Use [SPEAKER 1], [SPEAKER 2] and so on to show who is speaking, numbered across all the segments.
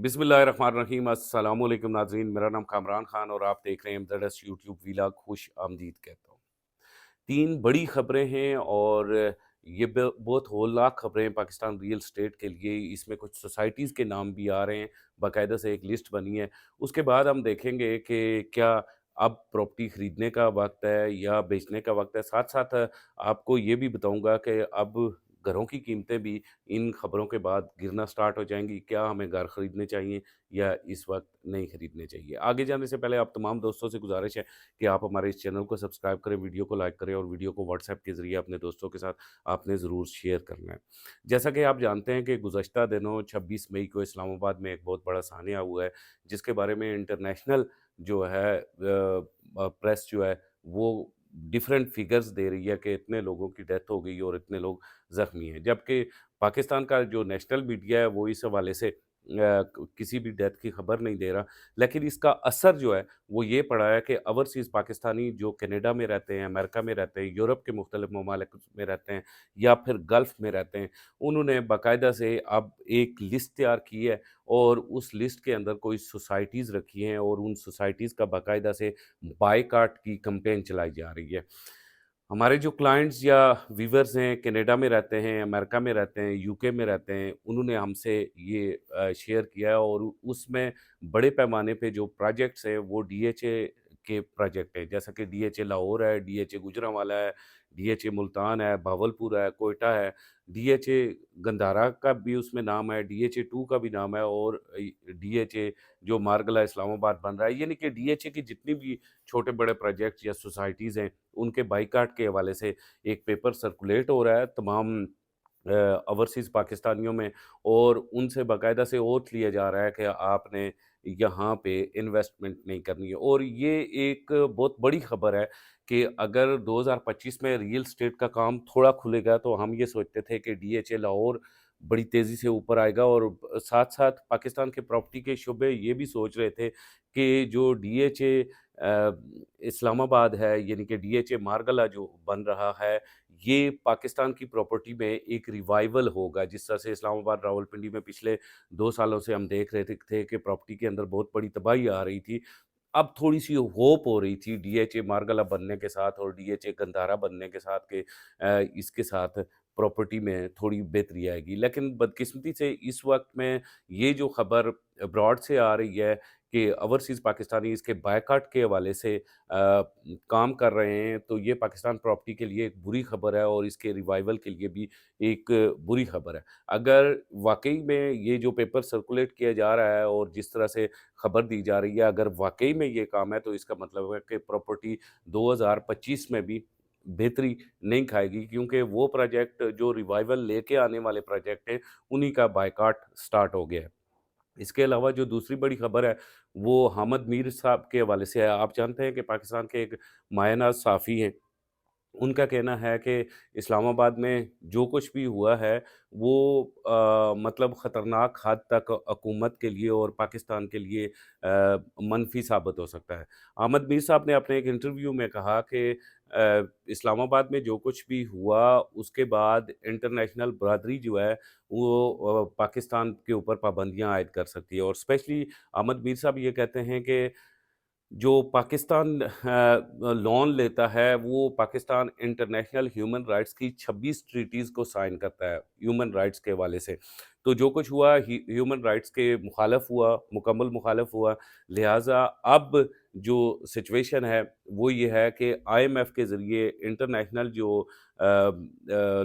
[SPEAKER 1] बिस्मिल्लाहिर्रहमानिर्रहीम अस्सलाम वालेकुम नाज़रीन। मेरा नाम कामरान खान और आप देख रहे हैं एमजेडएस यूट्यूब वीलॉग। खुश आमदीद कहता हूँ। 3 बड़ी खबरें हैं और ये बहुत होलनाक खबरें हैं पाकिस्तान रियल एस्टेट के लिए। इसमें कुछ सोसाइटीज़ के नाम भी आ रहे हैं, बाकायदा से एक लिस्ट बनी है। उसके बाद हम देखेंगे कि क्या अब प्रॉपर्टी खरीदने का वक़्त है या बेचने का वक़्त है। साथ-साथ आपको ये भी बताऊँगा कि अब घरों की कीमतें भी इन खबरों के बाद गिरना स्टार्ट हो जाएँगी। क्या हमें घर खरीदने चाहिए या इस वक़्त नहीं खरीदने चाहिए? आगे जाने से पहले आप तमाम दोस्तों से गुज़ारिश है कि आप हमारे इस चैनल को सब्सक्राइब करें, वीडियो को लाइक करें और वीडियो को व्हाट्सएप के ज़रिए अपने दोस्तों के साथ आपने ज़रूर शेयर करना है। जैसा कि आप जानते हैं कि गुज़श्ता दिनों 26 मई को इस्लामाबाद में एक बहुत बड़ा सान्या हुआ है, जिसके बारे में इंटरनेशनल जो है प्रेस जो है वो डिफरेंट फिगर्स दे रही है कि इतने लोगों की डेथ हो गई और इतने लोग ज़ख्मी हैं। जबकि पाकिस्तान का जो नेशनल मीडिया है वो इस हवाले से किसी भी डेथ की खबर नहीं दे रहा। लेकिन इसका असर जो है वो ये पड़ा है कि ओवरसीज़ पाकिस्तानी जो कनाडा में रहते हैं, अमेरिका में रहते हैं, यूरोप के मुख्तलिफ ममालिक में रहते हैं या फिर गल्फ़ में रहते हैं, उन्होंने बाकायदा से अब एक लिस्ट तैयार की है और उस लिस्ट के अंदर कोई सोसाइटीज़ रखी हैं और उन सोसाइटीज़ का बाकायदा से बायकॉट की कैंपेन चलाई जा रही है। हमारे जो क्लाइंट्स या व्यूअर्स हैं, कनाडा में रहते हैं, अमेरिका में रहते हैं, यूके में रहते हैं, उन्होंने हमसे ये शेयर किया है और उसमें बड़े पैमाने पे जो प्रोजेक्ट्स हैं, वो डीएचए के प्रोजेक्ट हैं। जैसा कि डीएचए लाहौर है, डीएचए गुजरांवाला है, डीएचए मुल्तान है, भावलपुर है, कोयटा है, डीएचए गंधारा का भी उसमें नाम है, डीएचए 2 का भी नाम है और डीएचए जो मारगला इस्लामाबाद बन रहा है। यानी कि डीएचए की जितनी भी छोटे-बड़े प्रोजेक्ट्स या सोसाइटीज़ हैं, उनके बाइकाट के हवाले से एक पेपर सर्कुलेट हो रहा है तमाम ओवरसीज़ पाकिस्तानियों में और उनसे बाकायदा से ओथ लिया जा रहा है कि आपने यहाँ पे इन्वेस्टमेंट नहीं करनी है। और ये एक बहुत बड़ी खबर है कि अगर 2025 में रियल एस्टेट का काम थोड़ा खुलेगा तो हम ये सोचते थे कि डीएचए लाहौर बड़ी तेज़ी से ऊपर आएगा और साथ-साथ पाकिस्तान के प्रॉपर्टी के शोबे ये भी सोच रहे थे कि जो डीएचए इस्लामाबाद है यानी कि डीएचए मारगला जो बन रहा है, ये पाकिस्तान की प्रॉपर्टी में एक रिवाइवल होगा। जिस तरह से इस्लामाबाद, रावलपिंडी में पिछले 2 सालों से हम देख रहे थे कि प्रॉपर्टी के अंदर बहुत बड़ी तबाही आ रही थी। अब थोड़ी-सी होप हो रही थी डीएचए मारगला बनने के साथ और डीएचए गंधारा बनने के साथ कि इसके साथ प्रॉपर्टी में थोड़ी बेहतरी आएगी। लेकिन बदकिस्मती से इस वक़्त में ये जो खबर अब्रॉड से आ रही है कि ओवरसीज़ पाकिस्तानी इसके बायकॉट के हवाले से काम कर रहे हैं, तो ये पाकिस्तान प्रॉपर्टी के लिए एक बुरी खबर है और इसके रिवाइवल के लिए भी एक बुरी खबर है। अगर वाक़ई में ये जो पेपर सर्कुलेट किया जा रहा है और जिस तरह से खबर दी जा रही है, अगर वाक़ई में ये काम है, तो इसका मतलब है कि प्रॉपर्टी 2025 में भी बेहतरी नहीं खाएगी क्योंकि वो प्रोजेक्ट जो रिवाइवल लेके आने वाले प्रोजेक्ट हैं, उन्हीं का बायकॉट स्टार्ट हो गया है। इसके अलावा जो दूसरी बड़ी खबर है, वो हामिद मीर साहब के हवाले से है। आप जानते हैं कि पाकिस्तान के एक मायनाज़ सहाफ़ी हैं, उनका कहना है कि इस्लामाबाद में जो कुछ भी हुआ है वो मतलब ख़तरनाक हद तक हुकूमत के लिए और पाकिस्तान के लिए मनफ़ी साबित हो सकता है। अहमद मीर साहब ने अपने एक इंटरव्यू में कहा कि इस्लामाबाद में जो कुछ भी हुआ उसके बाद इंटरनेशनल बरादरी जो है वो पाकिस्तान के ऊपर पाबंदियाँ आयद कर सकती है और स्पेशली अहमद मीर साहब ये कहते हैं कि जो पाकिस्तान लोन लेता है, वो पाकिस्तान इंटरनेशनल ह्यूमन राइट्स की 26 ट्रीटीज़ को साइन करता है, ह्यूमन राइट्स के हवाले से। तो जो कुछ हुआ ह्यूमन राइट्स के मुखालफ हुआ, मुकम्मल मुखालफ हुआ, लिहाज़ा अब जो सिचुएशन है, वो ये है कि आईएमएफ के ज़रिए इंटरनेशनल जो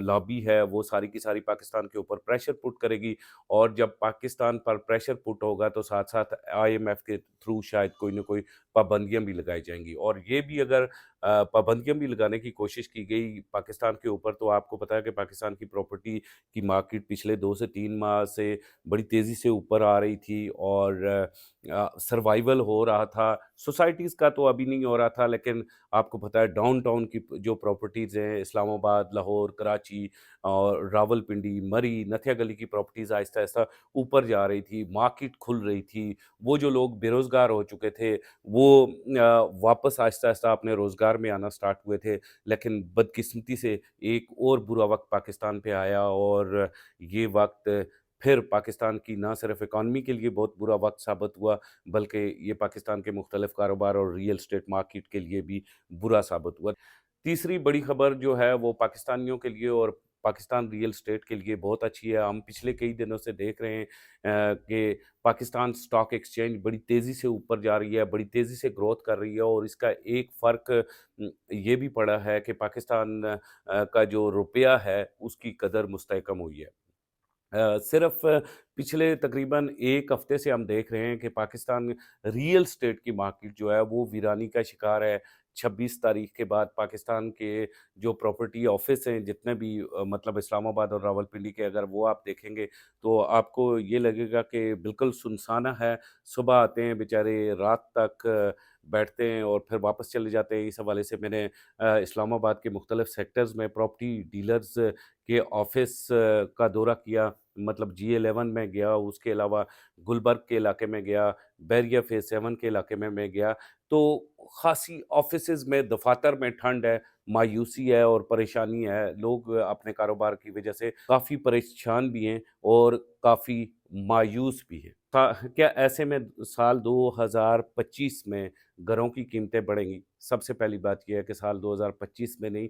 [SPEAKER 1] लॉबी है, वो सारी की सारी पाकिस्तान के ऊपर प्रेशर पुट करेगी और जब पाकिस्तान पर प्रेशर पुट होगा, तो साथ-साथ आईएमएफ के थ्रू शायद कोई न कोई पाबंदियाँ भी लगाई जाएँगी और ये भी अगर पाबंदियाँ भी लगाने की कोशिश की गई पाकिस्तान के ऊपर तो आपको पता है कि पाकिस्तान की प्रॉपर्टी की मार्केट पिछले 2 से 3 माह से बड़ी तेज़ी से ऊपर आ रही थी और सर्वाइवल हो रहा था। सोसाइटीज़ का तो अभी नहीं हो रहा था लेकिन आपको पता है डाउनटाउन की जो प्रॉपर्टीज़ हैं इस्लामाबाद, लाहौर, कराची और रावलपिंडी, मरी, नथिया गली की प्रॉपर्टीज़ आहिस्ता-आहिस्ता ऊपर जा रही थी, मार्केट खुल रही थी। वो जो लोग बेरोज़गार हो चुके थे वो वापस आहिस्ता-आहिस्ता अपने रोज़गार में आना स्टार्ट हुए थे। लेकिन बदकिस्मती से एक और बुरा वक़्त पाकिस्तान पे आया और ये वक़्त پھر پاکستان کی نہ صرف اکانومی کے لیے بہت برا وقت ثابت ہوا، بلکہ یہ پاکستان کے مختلف کاروبار اور ریئل اسٹیٹ مارکیٹ کے لیے بھی برا ثابت ہوا۔ تیسری بڑی خبر جو ہے وہ پاکستانیوں کے لیے اور پاکستان ریئل اسٹیٹ کے لیے بہت اچھی ہے۔ ہم پچھلے کئی دنوں سے دیکھ رہے ہیں کہ پاکستان سٹاک ایکسچینج بڑی تیزی سے اوپر جا رہی ہے، بڑی تیزی سے گروتھ کر رہی ہے، اور اس کا ایک فرق یہ بھی پڑا ہے کہ پاکستان کا جو روپیہ ہے اس کی قدر مستحکم ہوئی ہے۔ صرف پچھلے تقریباً ایک ہفتے سے ہم دیکھ رہے ہیں کہ پاکستان ریئل اسٹیٹ کی مارکیٹ جو ہے وہ ویرانی کا شکار ہے۔ 26 تاریخ کے بعد پاکستان کے جو پراپرٹی آفس ہیں جتنے بھی مطلب اسلام آباد اور راولپنڈی کے، اگر وہ آپ دیکھیں گے تو آپ کو یہ لگے گا کہ بالکل سنسانہ ہے۔ صبح آتے ہیں بیچارے، رات تک بیٹھتے ہیں اور پھر واپس چلے جاتے ہیں۔ اس حوالے سے میں نے اسلام آباد کے مختلف سیکٹرز میں پراپرٹی ڈیلرز کے آفس کا دورہ کیا، مطلب G11 میں گیا، اس کے علاوہ گلبرگ کے علاقے میں گیا، بیریا فیز 7 کے علاقے میں گیا، تو خاصی آفیسز میں، دفاتر میں ٹھنڈ ہے، مایوسی ہے اور پریشانی ہے۔ لوگ اپنے کاروبار کی وجہ سے کافی پریشان بھی ہیں اور کافی مایوس بھی ہیں۔ کیا ایسے میں سال 2025 میں گھروں کی قیمتیں بڑھیں گی؟ سب سے پہلی بات یہ ہے کہ سال 2025 میں نہیں،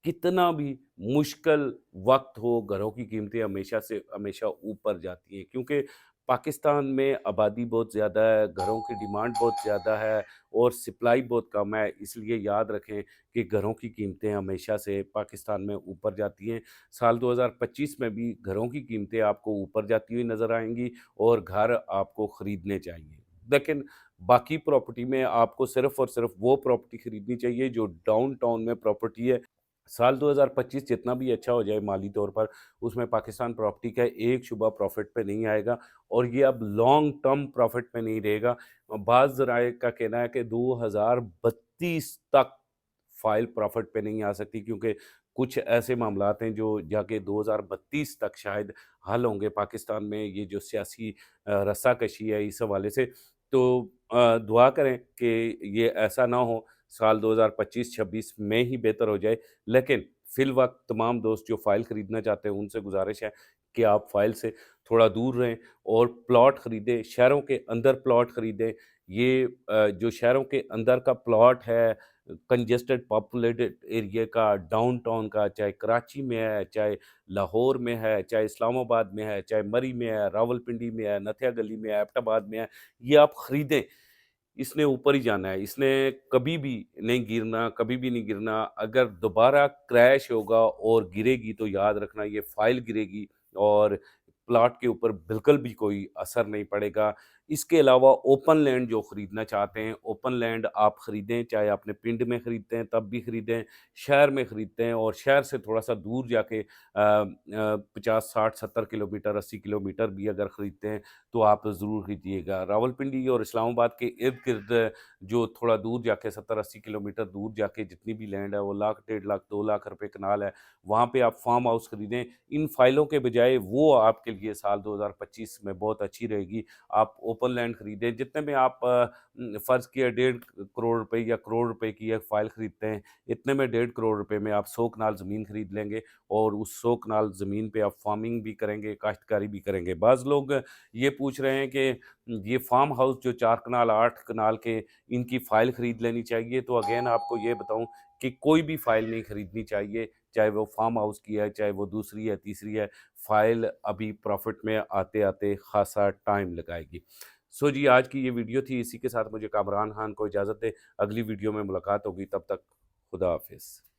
[SPEAKER 1] کتنا بھی مشکل وقت ہو، گھروں کی قیمتیں ہمیشہ سے ہمیشہ اوپر جاتی ہیں، کیونکہ پاکستان میں آبادی بہت زیادہ ہے، گھروں کی ڈیمانڈ بہت زیادہ ہے اور سپلائی بہت کم ہے۔ اس لیے یاد رکھیں کہ گھروں کی قیمتیں ہمیشہ سے پاکستان میں اوپر جاتی ہیں۔ سال 2025 میں بھی گھروں کی قیمتیں آپ کو اوپر جاتی ہوئی نظر آئیں گی اور گھر آپ کو خریدنے چاہیے، لیکن باقی پراپرٹی میں آپ کو صرف اور صرف وہ پراپرٹی خریدنی چاہیے جو ڈاؤن ٹاؤن میں پراپرٹی ہے۔ سال 2025 جتنا بھی اچھا ہو جائے مالی طور پر، اس میں پاکستان پراپرٹی کا ایک شعبہ پروفٹ پہ نہیں آئے گا، اور یہ اب لانگ ٹرم پروفٹ پہ نہیں رہے گا۔ بعض ذرائع کا کہنا ہے کہ 2032 تک فائل پروفٹ پہ نہیں آ سکتی، کیونکہ کچھ ایسے معاملات ہیں جو جا کے 2032 تک شاید حل ہوں گے پاکستان میں، یہ جو سیاسی رسا کشی ہے اس حوالے سے۔ تو دعا کریں کہ یہ ایسا نہ ہو، سال 2025-26 میں ہی بہتر ہو جائے، لیکن فی الوقت تمام دوست جو فائل خریدنا چاہتے ہیں ان سے گزارش ہے کہ آپ فائل سے تھوڑا دور رہیں اور پلاٹ خریدیں، شہروں کے اندر پلاٹ خریدیں۔ یہ جو شہروں کے اندر کا پلاٹ ہے، کنجسٹڈ پاپولیٹڈ ایریا کا، ڈاؤن ٹاؤن کا، چاہے کراچی میں ہے، چاہے لاہور میں ہے، چاہے اسلام آباد میں ہے، چاہے مری میں ہے، راولپنڈی میں ہے، نتھیا گلی میں ہے، ایبٹ آباد میں ہے، یہ آپ خریدیں۔ اس نے اوپر ہی جانا ہے، اس نے کبھی بھی نہیں گرنا، کبھی بھی نہیں گرنا۔ اگر دوبارہ کریش ہوگا اور گرے گی تو یاد رکھنا یہ فائل گرے گی اور پلاٹ کے اوپر بالکل بھی کوئی اثر نہیں پڑے گا۔ اس کے علاوہ اوپن لینڈ جو خریدنا چاہتے ہیں، اوپن لینڈ آپ خریدیں، چاہے اپنے پنڈ میں خریدتے ہیں تب بھی خریدیں، شہر میں خریدتے ہیں اور شہر سے تھوڑا سا دور جا کے 50 60 70 کلومیٹر 80 کلومیٹر بھی اگر خریدتے ہیں تو آپ ضرور خریدیے گا۔ راولپنڈی اور اسلام آباد کے ارد گرد جو تھوڑا دور جا کے 70 80 کلومیٹر دور جا کے جتنی بھی لینڈ ہے وہ 1 1.5 لاکھ 2 لاکھ روپے کنال ہے، وہاں پہ آپ فارم ہاؤس خریدیں۔ ان فائلوں کے بجائے وہ آپ کے لیے سال 2025 میں بہت اچھی رہے گی۔ آپ اوپن لینڈ خریدیں، جتنے میں آپ فرض کیا 1.5 کروڑ روپے یا کروڑ روپے کی ایک فائل خریدتے ہیں، اتنے میں 1.5 کروڑ روپے میں آپ 100 کنال زمین خرید لیں گے اور اس 100 کنال زمین پہ آپ فارمنگ بھی کریں گے، کاشتکاری بھی کریں گے۔ بعض لوگ یہ پوچھ رہے ہیں کہ یہ فارم ہاؤس جو 4 کنال 8 کنال کے، ان کی فائل خرید لینی چاہیے، تو اگین آپ کو یہ بتاؤں کہ کوئی بھی فائل نہیں خریدنی چاہیے، چاہے وہ فارم ہاؤس کی ہے، چاہے وہ دوسری ہے تیسری ہے۔ فائل ابھی پروفٹ میں آتے آتے خاصا ٹائم لگائے گی۔ سو جی، آج کی یہ ویڈیو تھی، اسی کے ساتھ مجھے کامران خان کو اجازت دے، اگلی ویڈیو میں ملاقات ہوگی، تب تک خدا حافظ۔